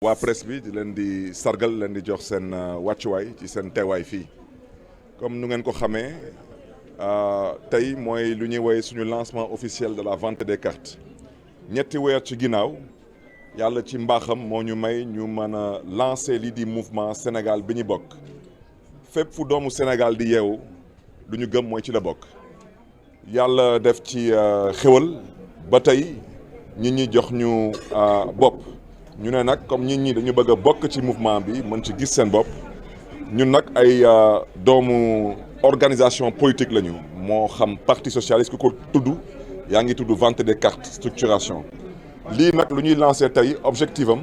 waa presse bi di leen di sargal leen di jox seen wàccuwaay ci seen teewaay fii comme nu ngeen ko xamee tey mooy lu ñuy woowee suñu lancement officiel de la vente des cartes ñetti weer ci ginnaaw yàlla ci mbaaxam moo ñu may ñu mën a lancer lii di mouvement Sénégal bi ñu bokk fépp fu doomu Sénégal di yeewu lu ñu gëm mooy ci la bokk yàlla def ci xéwal ba tey nit ñi jox ñu bopp. ñu ne nag comme nit ñi dañu bëgg a bokk ci mouvement bi mën ci gis seen bopp ñun nag ay doomu organisation politique lañu moo xam parti socialiste ku ko tudd yaa ngi tudd vente des cartes structuration lii nag lu ñuy lancé tey objectif am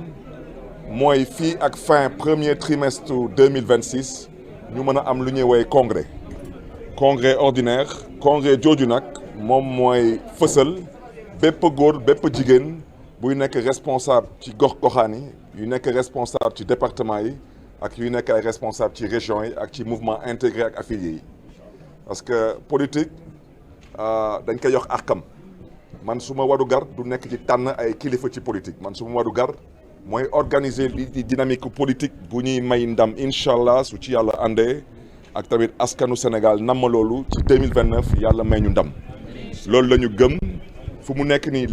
mooy fii ak fin premier trimestre 2026 ñu mën a am lu ñuy woowee congrès ordinaire congrès jooju nag moom mooy fësal bépp góor bépp jigéen buy nekk responsable ci gox-goxaan yi yu nekk responsable ci département yi ak yu nekk ay responsable ci région yi ak ci mouvement intégré ak affilié yi parce que politique dañ koy yox àqam man su ma waru gar du nekk ci tànn ay kilifa ci politique man su ma waru gar mooy organiser li di dynamique politique bu ñuy may ndam incha allah su ci yàlla àndee ak tamit askanu Sénégal nam ma loolu ci 2029 yàlla may ñu ndam loolu la ñu gëm. fu mu nekk nii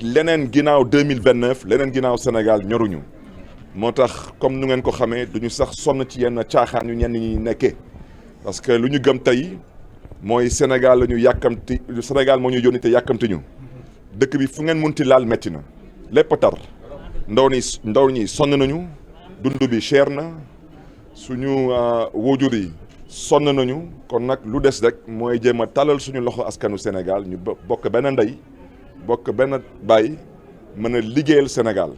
leneen ginnaaw 2029 leneen ginnaaw Sénégal ñoruñu moo tax comme nu ngeen ko xamee duñu sax sonn ci yenn caaxaan yu ñenn ñi nekkee parce que lu ñu gëm tey mooy Sénégal la ñu yàkkamti Sénégal moo ñu yónni te yàkkamti ñu dëkk bi fu ngeen munti laal métti na lépp tar ndaw ñi sonn nañu dund bi cher na suñu waajur yi sonn nañu kon nag lu des rek mooy jéem a talal suñu loxo askanu Sénégal ñu bokk benn ndey bokk benn baay mën a liggéeyal Sénégal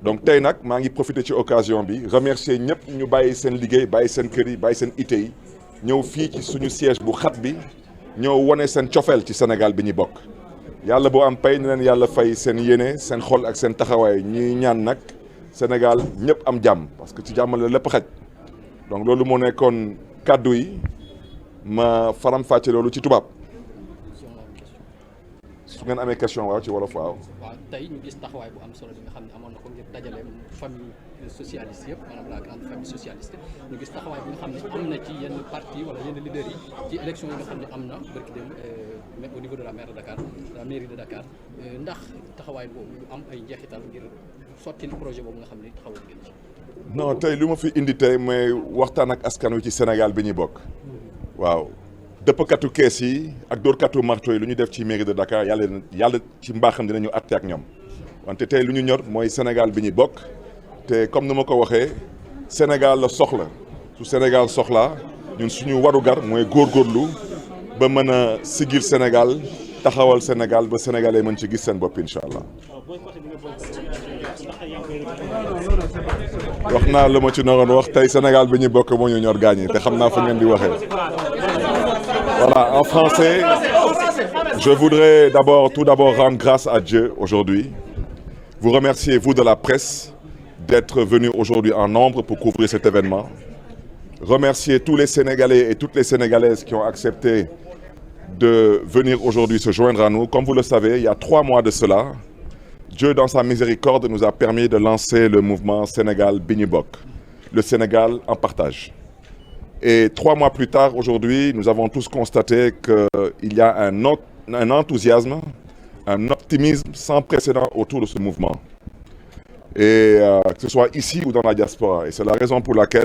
donc tey nag maa ngi profité ci occasion bi remercier ñëpp ñu bàyyi seen liggéey bàyyi seen kër yi bàyyi seen ité yi ñëw fii ci suñu siège bu xat bi ñëw wane seen cofeel ci Sénégal bi ñu bokk yàlla boo am pay ni leen yàlla fay seen yéene seen xol ak seen taxawaay ñuy ñaan nag Sénégal ñëpp am jàmm parce que ci jàmm la lépp xaj donc loolu moo nekkoon kàddu yi ma faram-fàcce loolu ci tubaab. su ngeen amee question waaw ci wolof waaw. waaw tey ñu gis taxawaay bu am solo bi nga xam ne amoon na ko ngir dajale famille socialiste yëpp maanaam la grande famille socialiste ñu gis taxawaay bi nga xam ne am na ci yenn parti wala yenn leaders yi ci élection yi nga xam ne am na barki dem mais au niveau de la maire de Dakar la mairie de Dakar ndax taxawaay boobu du am ay njeexital ngir sotti projet boobu nga xam ne taxawal ngeen ci. non tey lu ma fi indi tey mooy waxtaan ak askan wi ci Sénégal bi ñuy bokk waaw. dëppkatu kees yi ak dóorkatu marto yi lu ñu def ci mairie de Dakar yàlla ci mbaaxam dinañu àtte ak ñoom wante tey lu ñu ñor mooy Sénégal bi ñu bokk te comme ni ma ko waxee Sénégal la soxla su Sénégal soxlaa ñun suñu warugar mooy góorgóorlu ba mën a sigil Sénégal taxawal Sénégal ba sénégalais mën ci gis seen bopp incha allah. wax naa lu ma ci naroon wax tey Sénégal bi ñu bokk moo ñu ñor gaañi te xam naa fu ngeen di waxee. Voilà, en français, je voudrais tout d'abord rendre grâce à Dieu aujourd'hui. Vous remercier, vous de la presse, d'être venus aujourd'hui en nombre pour couvrir cet événement. Remercier tous les Sénégalais et toutes les Sénégalaises qui ont accepté de venir aujourd'hui se joindre à nous. Comme vous le savez, il y a 3 mois de cela, Dieu dans sa miséricorde nous a permis de lancer le mouvement Sénégal bi ñu bokk, le Sénégal en partage. Et 3 mois plus tard, aujourd'hui, nous avons tous constaté qu'il y a un enthousiasme, un optimisme sans précédent autour de ce mouvement. Et que ce soit ici ou dans la diaspora. Et c'est la raison pour laquelle,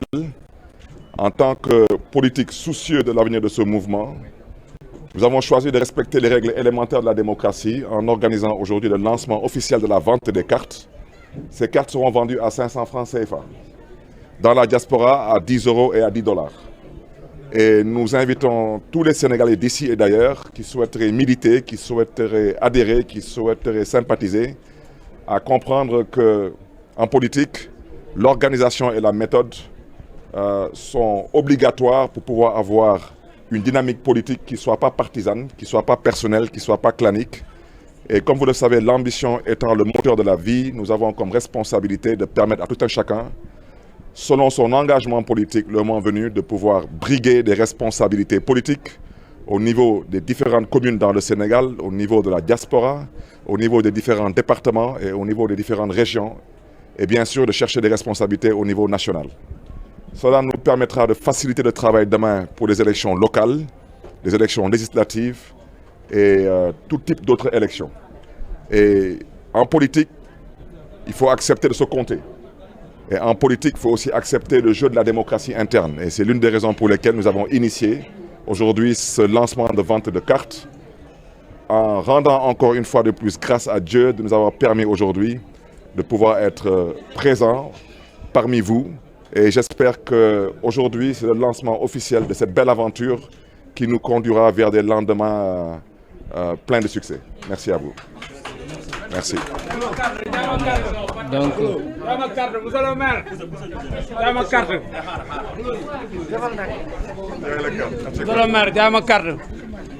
en tant que politique soucieux de l'avenir de ce mouvement, nous avons choisi de respecter les règles élémentaires de la démocratie en organisant aujourd'hui le lancement officiel de la vente des cartes. Ces cartes seront vendues à 500 francs CFA. Dans la diaspora, à 10 € et à 10 $. Et nous invitons tous les Sénégalais d'ici et d'ailleurs qui souhaiteraient militer, qui souhaiteraient adhérer, qui souhaiteraient sympathiser, à comprendre qu'en politique, l'organisation et la méthode sont obligatoires pour pouvoir avoir une dynamique politique qui ne soit pas partisane, qui ne soit pas personnelle, qui ne soit pas clanique. Et comme vous le savez, l'ambition étant le moteur de la vie, nous avons comme responsabilité de permettre à tout un chacun, selon son engagement politique, le moment venu, de pouvoir briguer des responsabilités politiques au niveau des différentes communes dans le Sénégal, au niveau de la diaspora, au niveau des différents départements et au niveau des différentes régions et bien sûr de chercher des responsabilités au niveau national. Cela nous permettra de faciliter le travail demain pour les élections locales, les élections législatives et tout type d'autres élections. Et en politique, il faut accepter de se compter. Et en politique, il faut aussi accepter le jeu de la démocratie interne. Et c'est l'une des raisons pour lesquelles nous avons initié aujourd'hui ce lancement de vente de cartes, en rendant encore une fois de plus grâce à Dieu de nous avoir permis aujourd'hui de pouvoir être présents parmi vous. Et j'espère qu'aujourd'hui, c'est le lancement officiel de cette belle aventure qui nous conduira vers des lendemains pleins de succès. Merci à vous. Merci. Donc, monsieur le maire. Jaay ma carte. Monsieur le maire, jaay ma carte.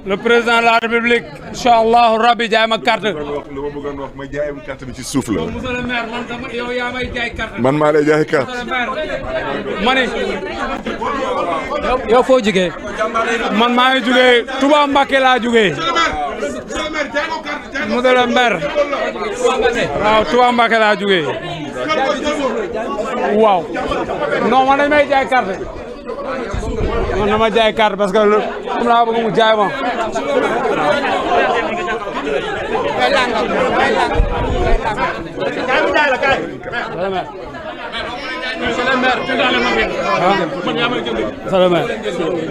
Le président de la République, inchallah rabbi, jaay ma carte. lu ma bëggoon wax mooy jaayam carte bi ci suuf la. Monsieur le maire, man yow yaa may jaay carte. man maa lay jaay carte. Monsieur le maire, mani. yow foo jógee. Man maa ngi jógee Touba Mbacké laa jógee. Monsieur le maire. waaw Touba Mbacké laa jógee. waaw. non man dañ may jaay carte. man dama jaay carte parce que moom laa bëgg mu jaay ma.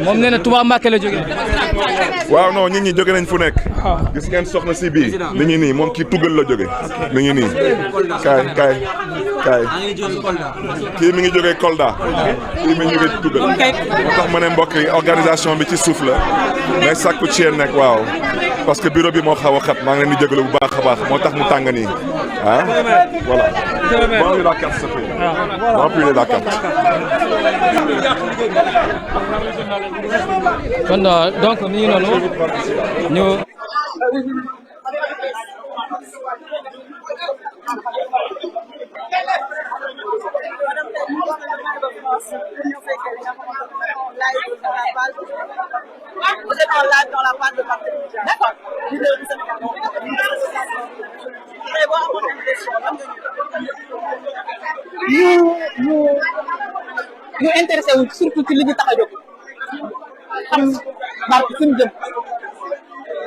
moom nee na Touba Mbacké la jógee. waaw non nit ñi jóge nañ fu nekk. gis ngeen soxna si bii. mi ngi nii moom kii Tugal la jóge. mi ngi nii. kaay. kii mi ngi jógee Kolda. kii mi ngi jógee Tugal. moo tax ma ne mbokk yi organisation bi ci suuf la. mais sàkku ci yéen nekk waaw. parce que bureau bi moo xaw a xat maa ngi leen di jégalu bu baax a baax moo tax mu tàng nii ah voilà. remplis la carte s'il te plaît. remplis la carte. kon donc mi ngi noonu ñu. Vous êtes en live dans la page de parti. D'accord. ñu intéressé wu surtout ci li ñu tax a jóg xam barke fi mu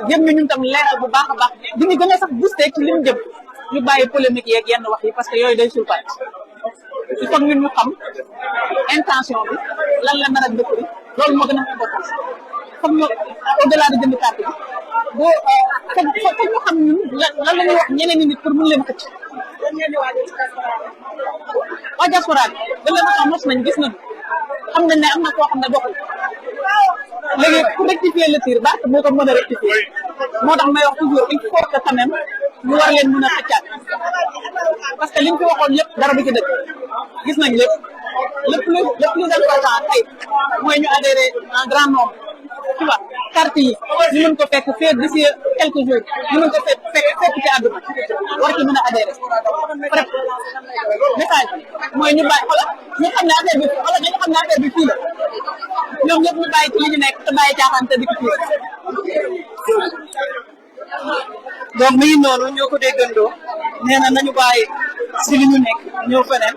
jëm ñun tam leeral bu baax a baax di ñu gën a sax boosté ci li mu jëm ñu bàyyi polémique yeeg yenn wax yi parce que yooyu day suul parti il faut ñun ñu xam intention bi lan la nar a dëkk bi loolu moo gën a important comme ñu au delà de jënd carte bi boo foog ñu xam ñun lan la ñuy wax ñeneen ñi nit pour mun leen a xëcc waa diaspora bi dañ leen a xam mos nañ gis nañu xam nañ ne am na koo xam ne doxul léegi pour rectifier le tir barke moo ko mën a rectifier moo tax may wax toujours il faut que quand même ñu war leen mën a xëccaat parce que liñ fi waxoon lépp dara du ci dëkk gis nañ lépp le plus important tey mooy ñu adhérer en grand nombre tu vois carte yi ñu mën ko fekk fii d'ici quelques jours ñu mën ko fekk ci àdduna war ci mën a adhérer bref message mooy ñu bàyyi xoolal ñu xam ne affaire bi xoolal dañu xam ne affaire bi fii la ñoom ñëpp ñu bàyyi ci li ñu nekk te bàyyi caaxaan te di ko fii donc mi ngi noonu ñoo ko déggandoo nee na nañu bàyyi si li ñu nekk ñëw feneen